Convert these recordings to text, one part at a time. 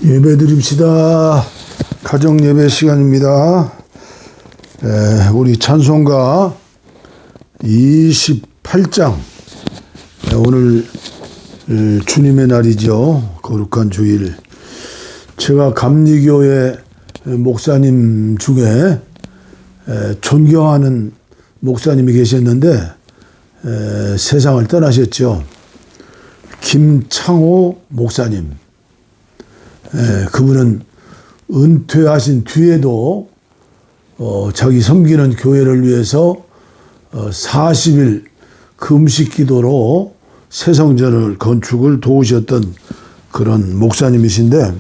예배 드립시다. 가정 예배 시간입니다. 우리 찬송가 28장. 오늘 주님의 날이죠. 거룩한 주일. 제가 감리교회 목사님 중에 존경하는 목사님이 계셨는데 세상을 떠나셨죠. 김창호 목사님. 그분은 은퇴하신 뒤에도 자기 섬기는 교회를 위해서 40일 금식 기도로 새성전을 건축을 도우셨던 그런 목사님이신데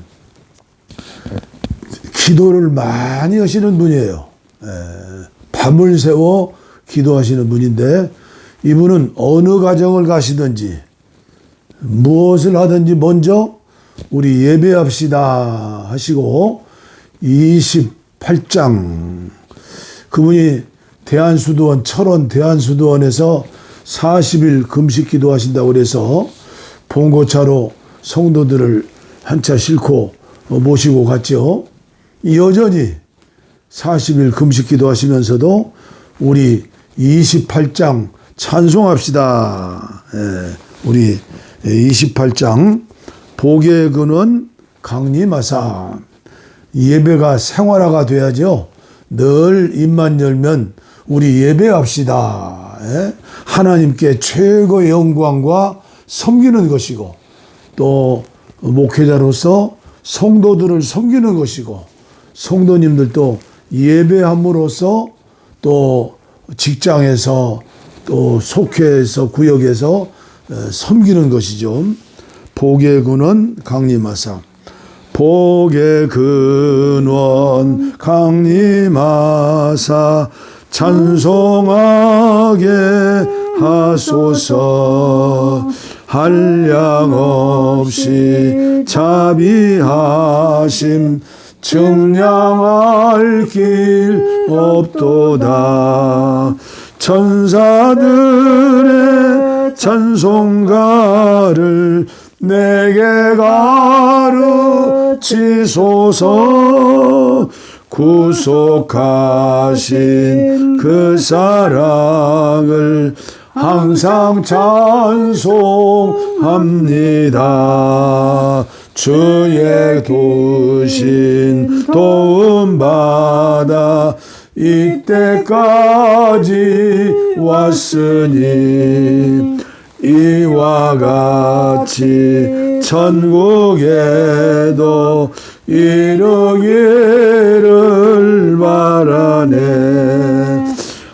기도를 많이 하시는 분이에요. 밤을 새워 기도하시는 분인데 이분은 어느 가정을 가시든지 무엇을 하든지 먼저 우리 예배합시다 하시고 28장 그분이 대한수도원 철원 대한수도원에서 40일 금식 기도하신다고 그래서 봉고차로 성도들을 한 차 싣고 모시고 갔죠. 여전히 40일 금식 기도하시면서도 우리 28장 찬송합시다. 우리 28장 복의 근원 강림하사. 예배가 생활화가 돼야죠. 늘 입만 열면 우리 예배합시다. 하나님께 최고의 영광과 섬기는 것이고 또 목회자로서 성도들을 섬기는 것이고 성도님들도 예배함으로써 또 직장에서 또 속회에서 구역에서 섬기는 것이죠. 복의 근원 강림하사. 복의 근원 강림하사 찬송하게 하소서. 한량없이 자비하심 증량할 길 없도다. 천사들의 찬송가를 내게 가르치소서. 구속하신 그 사랑을 항상 찬송합니다. 주의 도신 도움받아 이때까지 왔으니 이와 같이 천국에도 이르기를 바라네.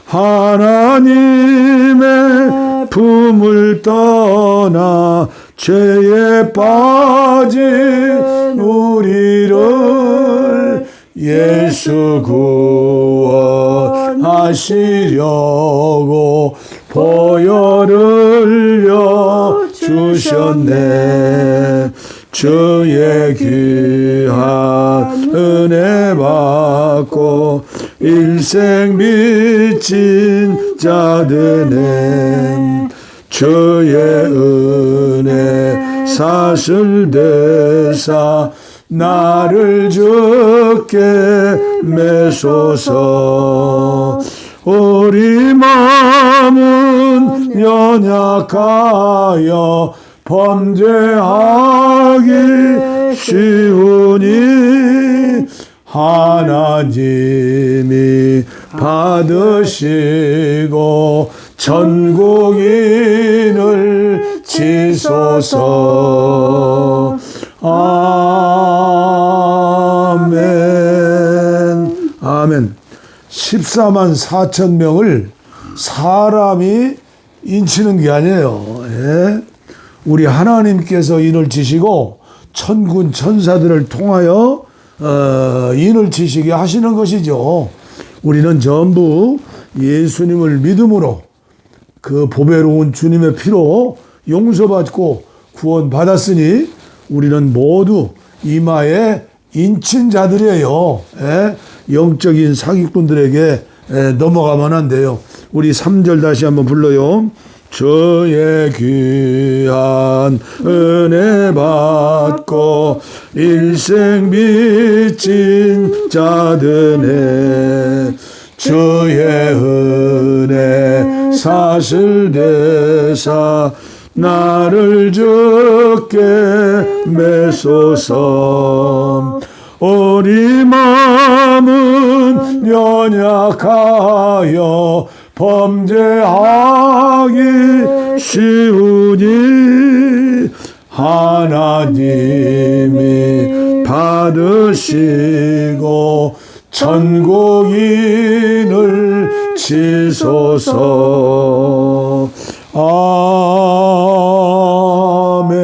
하나님의 품을 떠나 죄에 빠진 우리를 예수 구원하시려고 보혈을 흘려 주셨네. 주의 귀한 은혜 받고 일생 미친 자들은 주의 은혜 사슬되사 나를 주께 매소서. 우리 마음은 연약하여 범죄하기 쉬우니 하나님이 받으시고 천국인을 치소서. 아멘. 아멘. 14만 4천 명을 사람이 인치는 게 아니에요. 우리 하나님께서 인을 치시고 천군 천사들을 통하여 인을 치시게 하시는 것이죠. 우리는 전부 예수님을 믿음으로 그 보배로운 주님의 피로 용서받고 구원받았으니 우리는 모두 이마에 인친 자들이에요. 영적인 사기꾼들에게 넘어가면 안 돼요. 우리 3절 다시 한번 불러요. 주의 귀한 은혜 받고 일생 빚진 자드네 주의 은혜 사슬되사 나를 주께 메소서 우리 마음은 연약하여 범죄하기 쉬우니 하나님이 받으시고 천국인을 치소서. 아멘.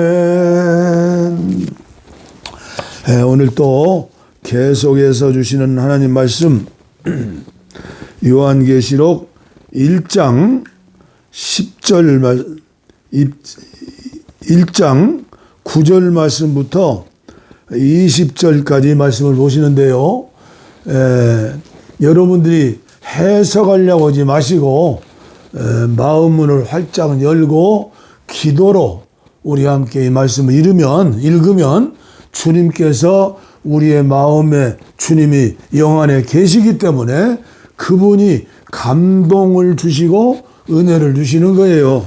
오늘 또 계속해서 주시는 하나님 말씀 요한계시록 1장 10절 1장 9절 말씀부터 20절까지 말씀을 보시는데요. 여러분들이 해석하려고 하지 마시고 마음문을 활짝 열고 기도로 우리 함께 이 말씀을 읽으면 주님께서 우리의 마음에 주님이 영안에 계시기 때문에 그분이 감동을 주시고 은혜를 주시는 거예요.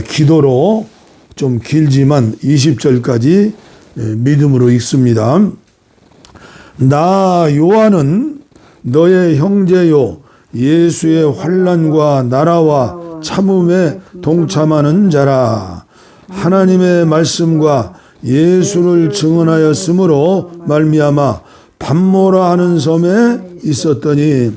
기도로 좀 길지만 20절까지 믿음으로 읽습니다. 나 요한은 너의 형제요 예수의 환난과 나라와 참음에 동참하는 자라. 하나님의 말씀과 예수를 증언하였으므로 말미암아 밤모라 하는 섬에 있었더니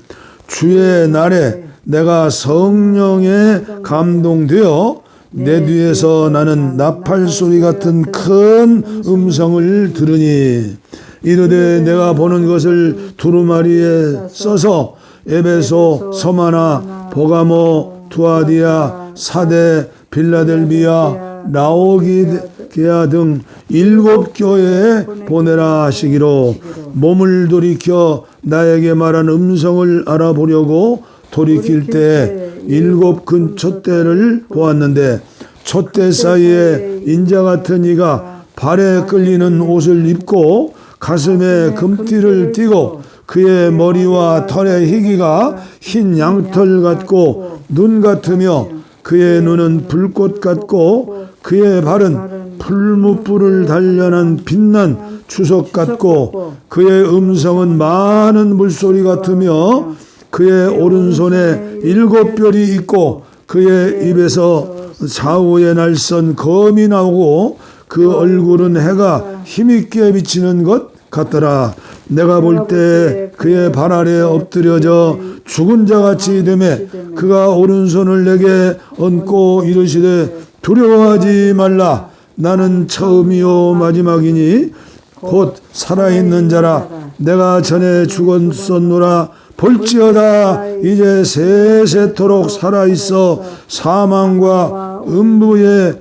주의 날에 내가 성령에 감동되어 내 뒤에서 나는 나팔 소리 같은 큰 음성을 들으니 이르되 내가 보는 것을 두루마리에 써서 에베소, 서마나, 보가모, 투아디아, 사데, 빌라델비아, 라오디게아 등 7교회에 보내라 하시기로 몸을 돌이켜 나에게 말한 음성을 알아보려고 돌이킬 때 7 큰 촛대를 보았는데 촛대 사이에 인자 같은 이가 발에 끌리는 옷을 입고 가슴에 금띠를 띠고 그의 머리와 털의 희기가 흰 양털 같고 눈 같으며 그의 눈은 불꽃 같고 그의 발은 풀무불을 단련한 빛난 주석 같고 그의 음성은 많은 물소리 같으며 그의 오른손에 7별이 있고 그의 입에서 좌우에 날선 검이 나오고 그 얼굴은 해가 힘있게 비치는 것 같더라. 내가 볼 때 그의 발 아래 엎드려져 죽은 자같이 되매 그가 오른손을 내게 얹고 이르시되 두려워하지 말라. 나는 처음이요 마지막이니 곧 살아있는 자라. 내가 전에 죽었었노라. 볼지어다 이제 세세토록 살아있어 사망과 음부의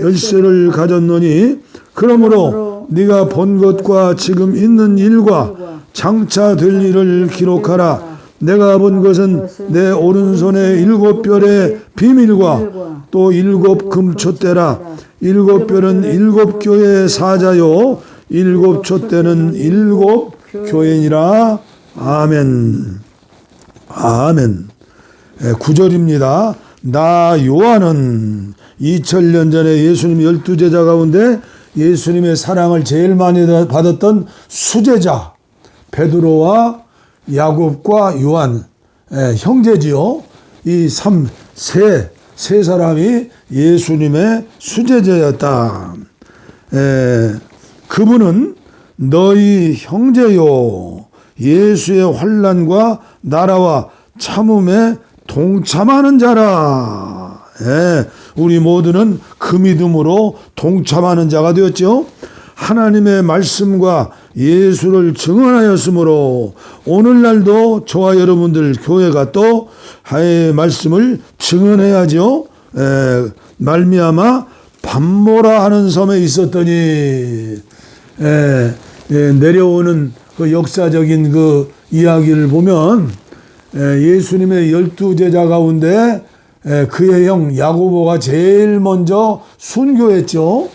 열쇠를 가졌노니 그러므로 네가 본 것과 지금 있는 일과 장차 될 일을 기록하라. 내가 본 것은 내 오른손에 7별의 비밀과 또 7 금촛대라. 7별은 7 교회의 사자요 7 촛대는 7 교회니라. 아멘. 아멘. 9절입니다. 나 요한은 2000년 전에 예수님 12제자 가운데 예수님의 사랑을 제일 많이 받았던 수제자 베드로와 야곱과 요한 형제지요. 이 세 사람이 예수님의 수제자였다. 그분은 너희 형제요 예수의 환난과 나라와 참음에 동참하는 자라. 우리 모두는 그 믿음으로 동참하는 자가 되었죠. 하나님의 말씀과 예수를 증언하였으므로 오늘날도 저와 여러분들 교회가 또 하나님의 말씀을 증언해야죠. 말미암아 밤모라 하는 섬에 있었더니 내려오는 그 역사적인 그 이야기를 보면 예수님의 12제자 가운데 그의 형 야고보가 제일 먼저 순교했죠.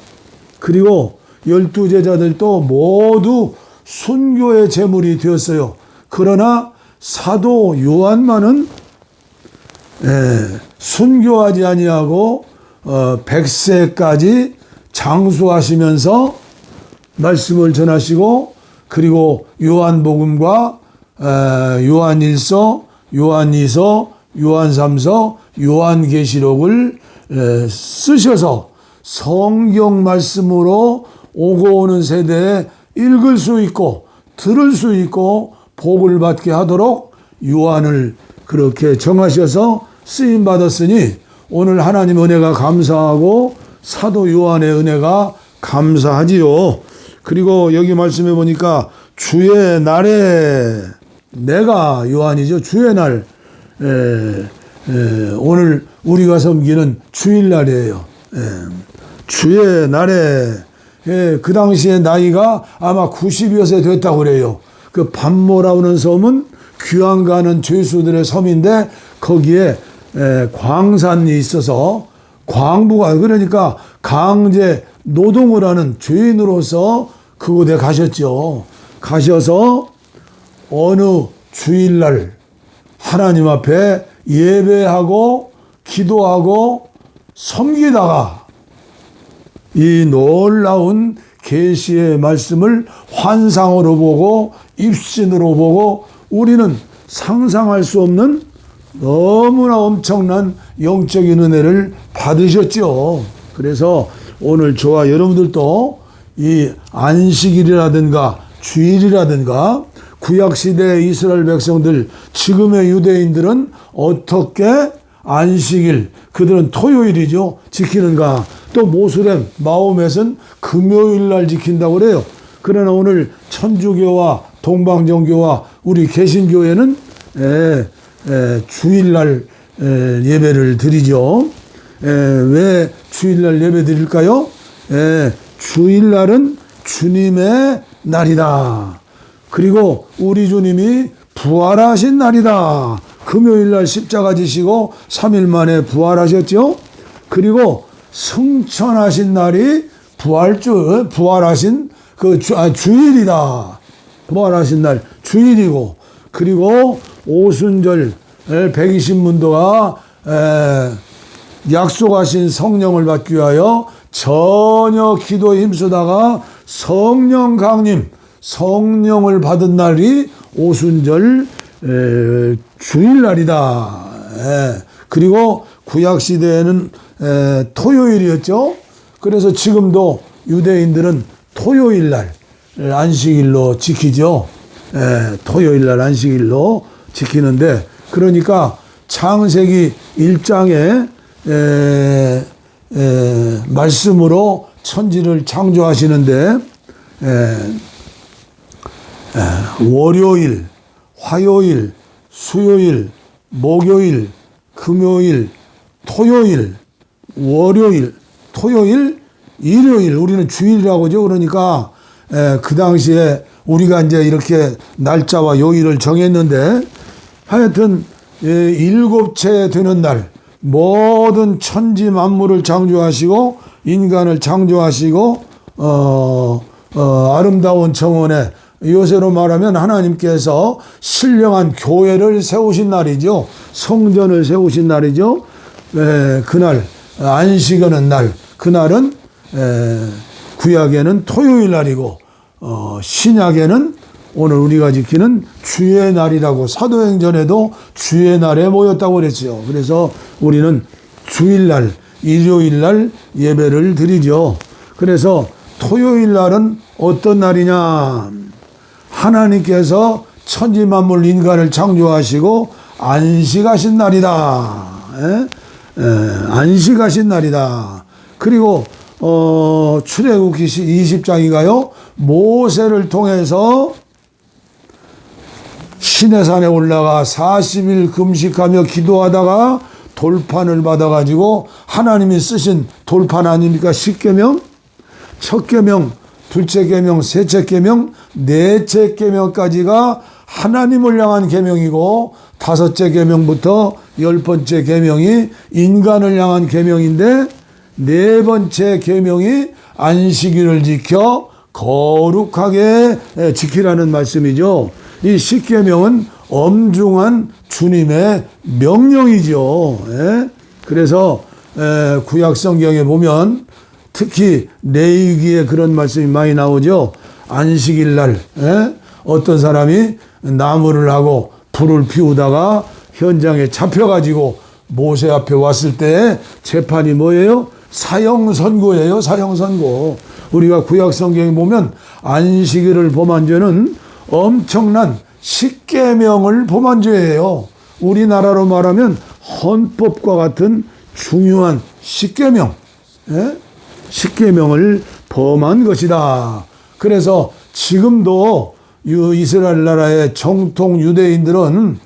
그리고 12제자들도 모두 순교의 제물이 되었어요. 그러나 사도 요한만은 순교하지 아니하고 100세까지 장수하시면서 말씀을 전하시고, 그리고 요한복음과 요한일서, 요한이서, 요한삼서, 요한계시록을 쓰셔서 성경 말씀으로 오고 오는 세대에 읽을 수 있고 들을 수 있고 복을 받게 하도록 요한을 그렇게 정하셔서 쓰임 받았으니 오늘 하나님 은혜가 감사하고 사도 요한의 은혜가 감사하지요. 그리고 여기 말씀해 보니까 주의 날에, 내가 요한이죠. 주의 날, 오늘 우리가 섬기는 주일날이에요. 주의 날에, 그 당시에 나이가 아마 90여 세 됐다고 그래요. 그 반모라는 섬은 귀환 가는 죄수들의 섬인데 거기에 광산이 있어서 광부가, 그러니까 강제 노동을 하는 죄인으로서 그곳에 가셨죠. 가셔서 어느 주일날 하나님 앞에 예배하고 기도하고 섬기다가 이 놀라운 계시의 말씀을 환상으로 보고 입신으로 보고 우리는 상상할 수 없는 너무나 엄청난 영적인 은혜를 받으셨죠. 그래서 오늘 저와 여러분들도 이 안식일이라든가 주일이라든가 구약시대 이스라엘 백성들, 지금의 유대인들은 어떻게 안식일, 그들은 토요일이죠, 지키는가. 또 모슬렘, 마호멧은 금요일날 지킨다고 그래요. 그러나 오늘 천주교와 동방정교와 우리 개신교회는 주일날 예배를 드리죠. 왜 주일날 예배 드릴까요? 주일날은 주님의 날이다. 그리고 우리 주님이 부활하신 날이다. 금요일날 십자가 지시고 3일 만에 부활하셨죠. 그리고 승천하신 날이 부활하신 주일이다. 부활하신 날 주일이고, 그리고 오순절 120문도가 약속하신 성령을 받기 위하여 전혀 기도에 힘쓰다가 성령 강림, 성령을 받은 날이 오순절 주일날이다. 그리고 구약시대에는 토요일이었죠. 그래서 지금도 유대인들은 토요일날 안식일로 지키죠. 토요일날 안식일로 지키는데, 그러니까 창세기 1장에 말씀으로 천지를 창조하시는데 월요일, 화요일, 수요일, 목요일, 금요일, 토요일, 월요일, 토요일, 일요일, 우리는 주일이라고 하죠. 그러니까 그 당시에 우리가 이제 이렇게 날짜와 요일을 정했는데, 하여튼 7채 되는 날 모든 천지 만물을 창조하시고 인간을 창조하시고 아름다운 정원에, 요새로 말하면 하나님께서 신령한 교회를 세우신 날이죠. 성전을 세우신 날이죠. 그날 안식하는 날, 그날은 구약에는 토요일 날이고 신약에는 오늘 우리가 지키는 주의 날이라고, 사도행전에도 주의 날에 모였다고 그랬죠. 그래서 우리는 주일날, 일요일날 예배를 드리죠. 그래서 토요일 날은 어떤 날이냐? 하나님께서 천지만물 인간을 창조하시고 안식하신 날이다. 안식하신 날이다. 그리고 출애굽기 20장인가요? 모세를 통해서 시내산에 올라가 40일 금식하며 기도하다가 돌판을 받아가지고 하나님이 쓰신 돌판 아닙니까? 10계명, 첫 계명, 둘째 계명, 셋째 계명, 넷째 계명까지가 하나님을 향한 계명이고, 5째 계명부터 10번째 계명이 인간을 향한 계명인데, 4번째 계명이 안식일을 지켜 거룩하게 지키라는 말씀이죠. 이 10계명은 엄중한 주님의 명령이죠. 그래서 구약 성경에 보면 특히 레위기에 그런 말씀이 많이 나오죠. 안식일 날 어떤 사람이 나무를 하고 불을 피우다가 현장에 잡혀가지고 모세 앞에 왔을 때 재판이 뭐예요? 사형선고예요. 사형선고. 우리가 구약 성경에 보면 안식일을 범한 죄는 엄청난 10계명을 범한 죄예요. 우리나라로 말하면 헌법과 같은 중요한 10계명, 10계명을 범한 것이다. 그래서 지금도 이스라엘 나라의 정통 유대인들은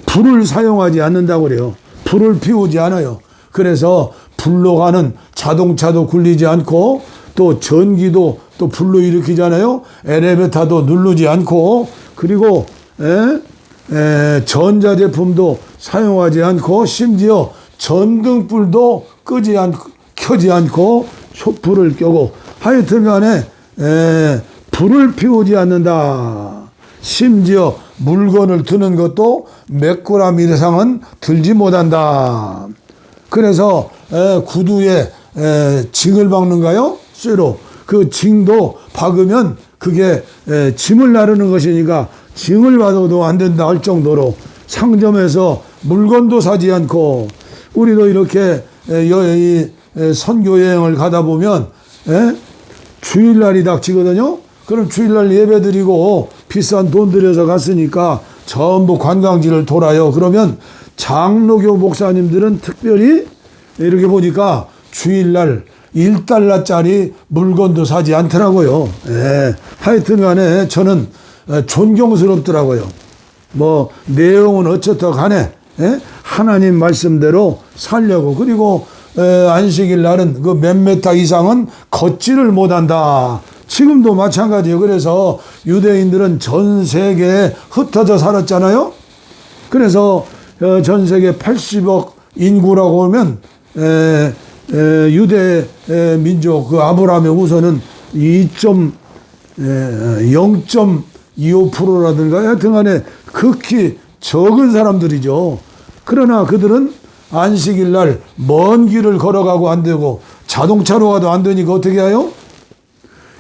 불을 사용하지 않는다고 그래요. 불을 피우지 않아요. 그래서 불로 가는 자동차도 굴리지 않고, 또 전기도 또 불로 일으키잖아요. 엘리베이터도 누르지 않고, 그리고 전자제품도 사용하지 않고, 심지어 전등불도 켜지 않고 촛불을 켜고, 하여튼 간에 불을 피우지 않는다. 심지어 물건을 드는 것도 몇 그램 이상은 들지 못한다. 그래서 구두에 징을 박는가요? 쇠로. 그 징도 박으면 그게 짐을 나르는 것이니까 징을 받아도 안 된다 할 정도로 상점에서 물건도 사지 않고, 우리도 이렇게 선교 여행을 가다 보면 주일날이 닥치거든요. 그럼 주일날 예배 드리고 비싼 돈 들여서 갔으니까 전부 관광지를 돌아요. 그러면 장로교 목사님들은 특별히 이렇게 보니까 주일날 1달러짜리 물건도 사지 않더라고요. 하여튼 간에 저는 존경스럽더라고요. 뭐 내용은 어쨌든 간에 하나님 말씀대로 살려고. 그리고 안식일 날은 그 몇 메타 이상은 걷지를 못한다. 지금도 마찬가지예요. 그래서 유대인들은 전 세계에 흩어져 살았잖아요. 그래서 전 세계 80억 인구라고 하면 유대 민족 그 아브라함의 후손은 0.25%라든가 하여튼 간에 극히 적은 사람들이죠. 그러나 그들은 안식일 날 먼 길을 걸어가고 안 되고 자동차로 가도 안 되니까 어떻게 해요?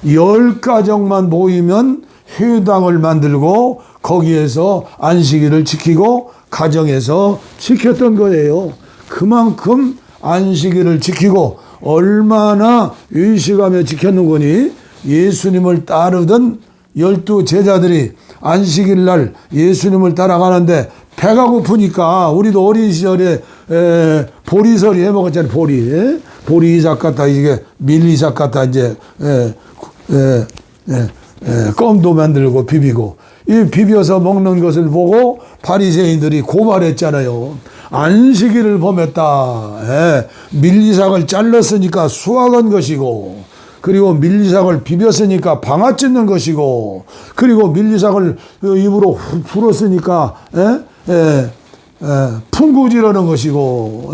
10가정만 모이면 회당을 만들고 거기에서 안식일을 지키고 가정에서 지켰던 거예요. 그만큼 안식일을 지키고 얼마나 의식하며 지켰는 거니, 예수님을 따르던 12 제자들이 안식일 날 예수님을 따라가는데 배가 고프니까, 우리도 어린 시절에 보리서리 해 먹었잖아요. 보리 이삭 같다, 이게 밀이삭 같다, 이제 껌도 만들고 비비고, 이 비벼서 먹는 것을 보고 바리새인들이 고발했잖아요. 안식일을 범했다. 밀리삭을 잘랐으니까 수확한 것이고, 그리고 밀리삭을 비볐으니까 방아 찢는 것이고, 그리고 밀리삭을 입으로 훅 불었으니까 풍구지르는 것이고,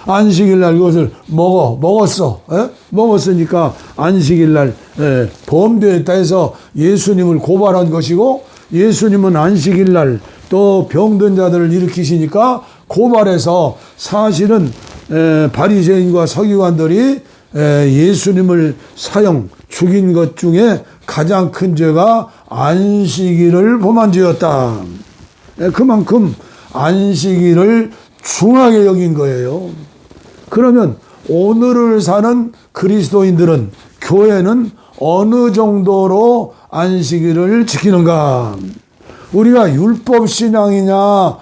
안식일날 그것을 먹었으니까 안식일날 범죄했다 해서 예수님을 고발한 것이고, 예수님은 안식일날 또 병든 자들을 일으키시니까 고발해서, 사실은 바리새인과 서기관들이 예수님을 죽인 것 중에 가장 큰 죄가 안식일을 범한 죄였다. 그만큼 안식일을 중하게 여긴 거예요. 그러면 오늘을 사는 그리스도인들은, 교회는 어느 정도로 안식일을 지키는가? 우리가 율법 신앙이냐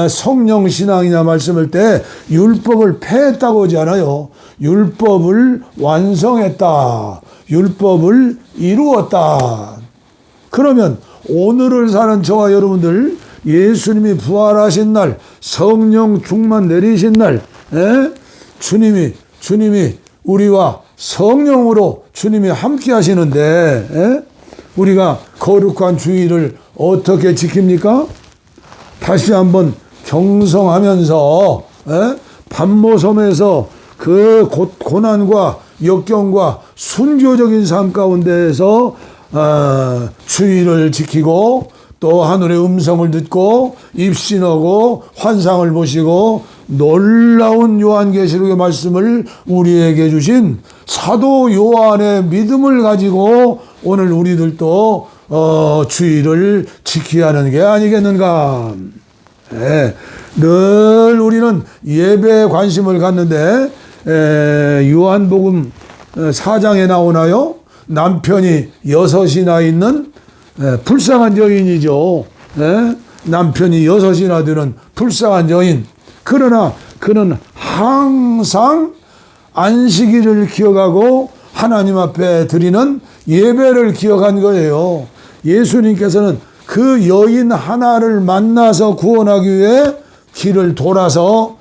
성령 신앙이냐 말씀할 때 율법을 폐했다고 하지 않아요. 율법을 완성했다. 율법을 이루었다. 그러면 오늘을 사는 저와 여러분들, 예수님이 부활하신 날, 성령 충만 내리신 날, 주님이 우리와 성령으로 주님이 함께 하시는데, 우리가 거룩한 주일을 어떻게 지킵니까? 다시 한번 경성하면서 밤모섬에서 그 고난과 역경과 순교적인 삶 가운데에서 주일을 지키고 또 하늘의 음성을 듣고 입신하고 환상을 보시고 놀라운 요한계시록의 말씀을 우리에게 주신 사도 요한의 믿음을 가지고 오늘 우리들도 주일을 지켜야 하는 게 아니겠는가. 늘 우리는 예배에 관심을 갖는데 요한복음 4장에 나오나요? 남편이 6이나 있는 불쌍한 여인이죠. 남편이 6이나 되는 불쌍한 여인. 그러나 그는 항상 안식일을 기억하고 하나님 앞에 드리는 예배를 기억한 거예요. 예수님께서는 그 여인 하나를 만나서 구원하기 위해 길을 돌아서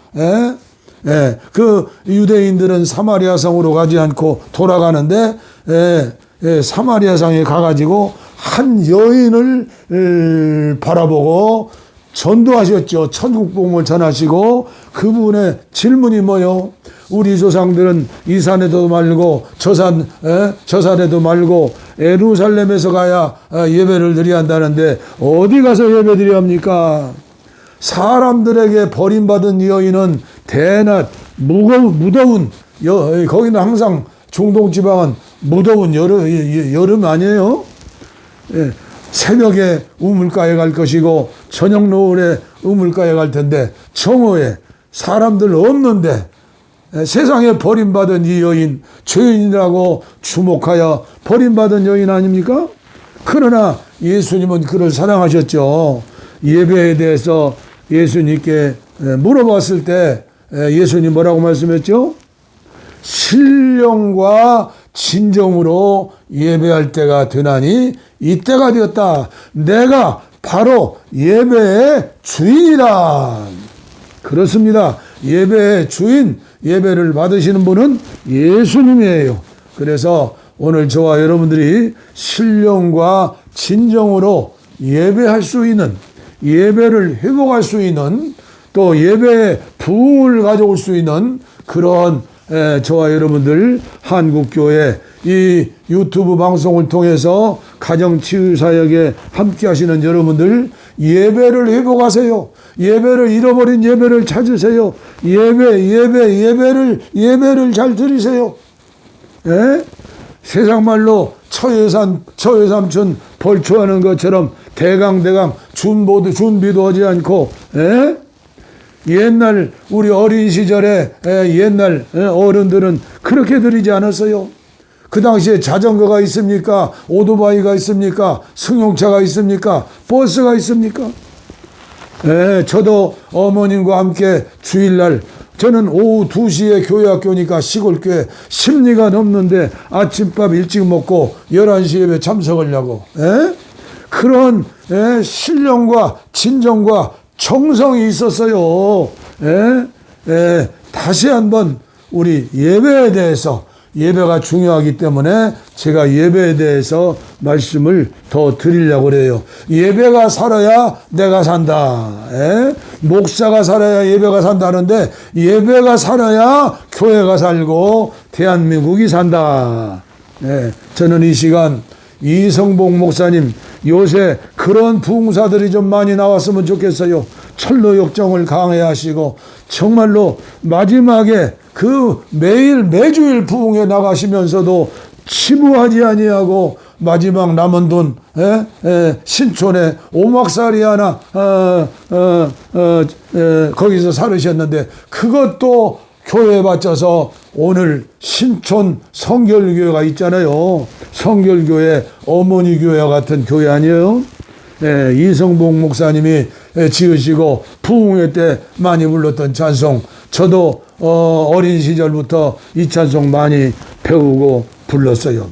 그 유대인들은 사마리아 성으로 가지 않고 돌아가는데 사마리아 성에 가가지고 한 여인을 바라보고 전도하셨죠. 천국 복음을 전하시고 그분의 질문이 뭐요? 우리 조상들은 이 산에도 말고 저 산에도 말고 예루살렘에서 가야 예배를 드려야 한다는데 어디 가서 예배 드려야 합니까? 사람들에게 버림받은 여인은 대낮 무더운 거기는 항상 중동 지방은 무더운 여름 아니에요? 새벽에 우물가에 갈 것이고 저녁 노을에 우물가에 갈 텐데 정오에 사람들 없는데 세상에 버림받은 이 여인 죄인이라고 주목하여 버림받은 여인 아닙니까? 그러나 예수님은 그를 사랑하셨죠. 예배에 대해서 예수님께 물어봤을 때 예수님 뭐라고 말씀했죠? 신령과 진정으로 예배할 때가 되나니 이때가 되었다. 내가 바로 예배의 주인이다. 그렇습니다. 예배의 주인, 예배를 받으시는 분은 예수님이에요. 그래서 오늘 저와 여러분들이 신령과 진정으로 예배할 수 있는, 예배를 회복할 수 있는, 또 예배의 부흥을 가져올 수 있는 그런 저와 여러분들 한국교회 이 유튜브 방송을 통해서 가정치유사역에 함께 하시는 여러분들 예배를 회복하세요. 예배를 잃어버린 예배를 찾으세요. 예배를 잘 드리세요. 세상 말로 처해삼촌 벌초하는 것처럼 대강 준비도 하지 않고 옛날 우리 어린 시절에 옛날 어른들은 그렇게 드리지 않았어요. 그 당시에 자전거가 있습니까? 오토바이가 있습니까? 승용차가 있습니까? 버스가 있습니까? 저도 어머님과 함께 주일날 저는 오후 2시에 교회 학교니까 시골교회 심리가 넘는데 아침밥 일찍 먹고 11시 예배 참석하려고 그런 신령과 진정과 정성이 있었어요. 다시 한번 우리 예배에 대해서 예배가 중요하기 때문에 제가 예배에 대해서 말씀을 더 드리려고 그래요. 예배가 살아야 내가 산다. 목사가 살아야 예배가 산다는데 예배가 살아야 교회가 살고 대한민국이 산다. 저는 이 시간 이성복 목사님 요새 그런 부흥사들이 좀 많이 나왔으면 좋겠어요. 철로 역정을 강해하시고 정말로 마지막에 그 매주일 부흥에 나가시면서도 치부하지 아니하고 마지막 남은 돈 신촌에 오막살이 하나 거기서 살으셨는데 그것도 교회에 바쳐서 오늘 신촌 성결교회가 있잖아요. 성결교회 어머니 교회와 같은 교회 아니에요? 이성복 목사님이 지으시고 부흥회 때 많이 불렀던 찬송 저도 어린 시절부터 이 찬송 많이 배우고 불렀어요.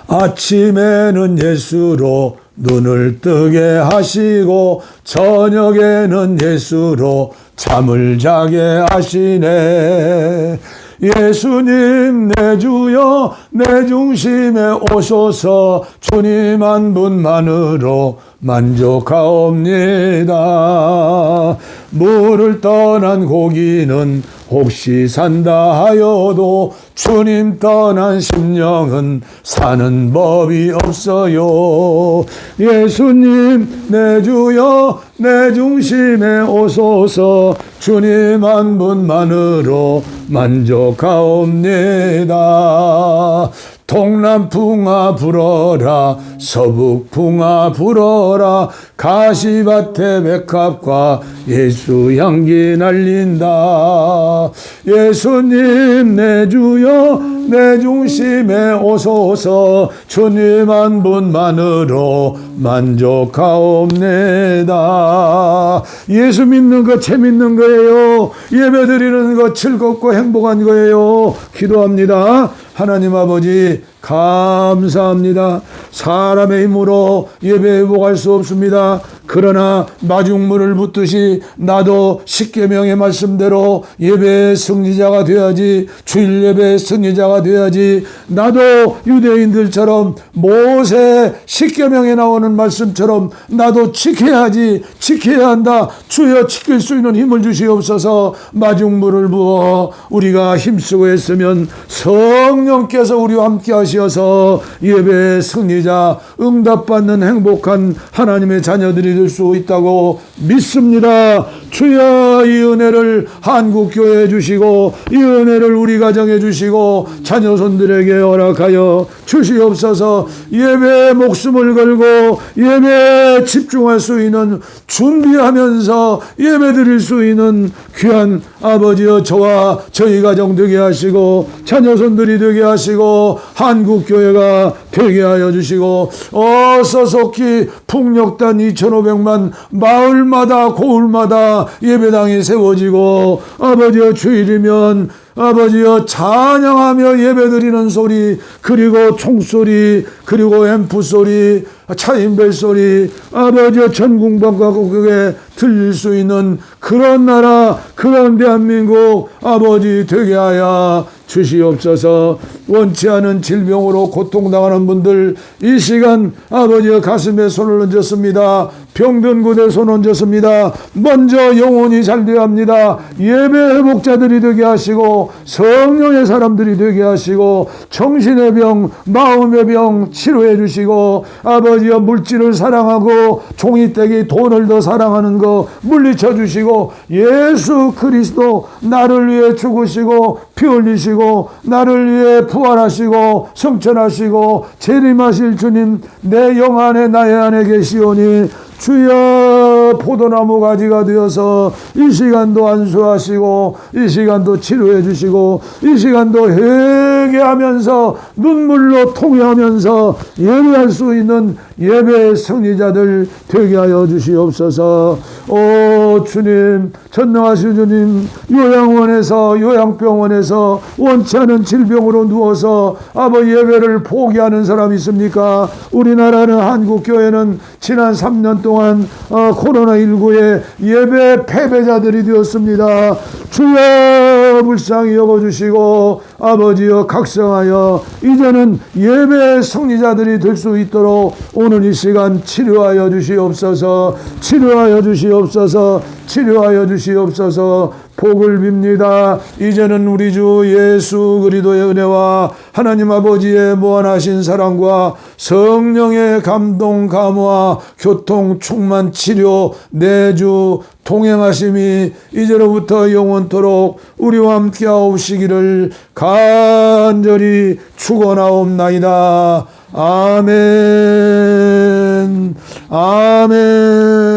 아침에는 예수로 눈을 뜨게 하시고 저녁에는 예수로 잠을 자게 하시네. 예수님 내 주여 내 중심에 오소서. 주님 한 분만으로 만족하옵니다. 물을 떠난 고기는 혹시 산다 하여도 주님 떠난 심령은 사는 법이 없어요. 예수님 내 주여 내 중심에 오소서. 주님 한 분만으로 만족하옵니다. 동남풍아 불어라 서북풍아 불어라. 가시밭에 백합과 예수 향기 날린다. 예수님 내 주여 내 중심에 오소서. 주님 한 분만으로 만족하옵니다. 예수 믿는 거 재밌는 거예요. 예배 드리는 거 즐겁고 행복한 거예요. 기도합니다. 하나님 아버지 감사합니다. 사람의 힘으로 예배 회복할 수 없습니다. 그러나 마중물을 붓듯이 나도 십계명의 말씀대로 예배의 승리자가 되어야지. 주일 예배의 승리자가 되어야지. 나도 유대인들처럼 모세 십계명에 나오는 말씀처럼 나도 지켜야지. 지켜야 한다. 주여 지킬 수 있는 힘을 주시옵소서. 마중물을 부어 우리가 힘쓰고 했으면 성령께서 우리와 함께 하셔서 예배의 승리자, 응답받는 행복한 하나님의 자녀들이 될 수 있다고 믿습니다. 주여 이 은혜를 한국교회에 주시고 이 은혜를 우리 가정에 주시고 자녀손들에게 허락하여 주시옵소서. 예배에 목숨을 걸고 예배에 집중할 수 있는, 준비하면서 예배 드릴 수 있는 귀한 아버지여 저와 저희 가정 되게 하시고 자녀손들이 되게 하시고 한국교회가 되게 하여 주시고 어서 속히 풍력단 2,500만 마을마다 고을마다 예배당이 세워지고 아버지여 주일이면 아버지여 찬양하며 예배드리는 소리, 그리고 총소리, 그리고 앰프 소리, 차인벨 소리 아버지여 전국방과국에 들릴 수 있는 그런 나라, 그런 대한민국 아버지 되게 하여 주시옵소서. 원치 않은 질병으로 고통당하는 분들 이 시간 아버지여 가슴에 손을 얹었습니다. 병든 곳에 손 얹었습니다. 먼저 영혼이 잘 되어야 합니다. 예배 회복자들이 되게 하시고 성령의 사람들이 되게 하시고 정신의 병, 마음의 병 치료해 주시고 아버지여 물질을 사랑하고 종이떼기 돈을 더 사랑하는 거 물리쳐 주시고 예수 그리스도 나를 위해 죽으시고 피 흘리시고 나를 위해 부활하시고 성천하시고 재림하실 주님 내 영 안에 나의 안에 계시오니 주여 포도나무 가지가 되어서 이 시간도 안수하시고 이 시간도 치료해 주시고 이 시간도 회개하면서 눈물로 통회하면서 예배할 수 있는 예배의 승리자들 되게 하여 주시옵소서. 오 주님, 전능하신 주님, 요양원에서 요양병원에서 원치 않은 질병으로 누워서 아버지 예배를 포기하는 사람 있습니까? 우리나라는 한국교회는 지난 3년 동안 코로나19의 예배 패배자들이 되었습니다. 주여 불쌍히 여겨주시고 아버지여 각성하여 이제는 예배의 승리자들이 될 수 있도록 오늘 이 시간 치료하여 주시옵소서. 치료하여 주시옵소서. 치료하여 주시옵소서. 복을 빕니다. 이제는 우리 주 예수 그리스도의 은혜와 하나님 아버지의 무한하신 사랑과 성령의 감동 감화 교통 충만 치료 내주 동행하심이 이제로부터 영원토록 우리와 함께 하옵시기를 간절히 축원하옵나이다. 아멘. 아멘.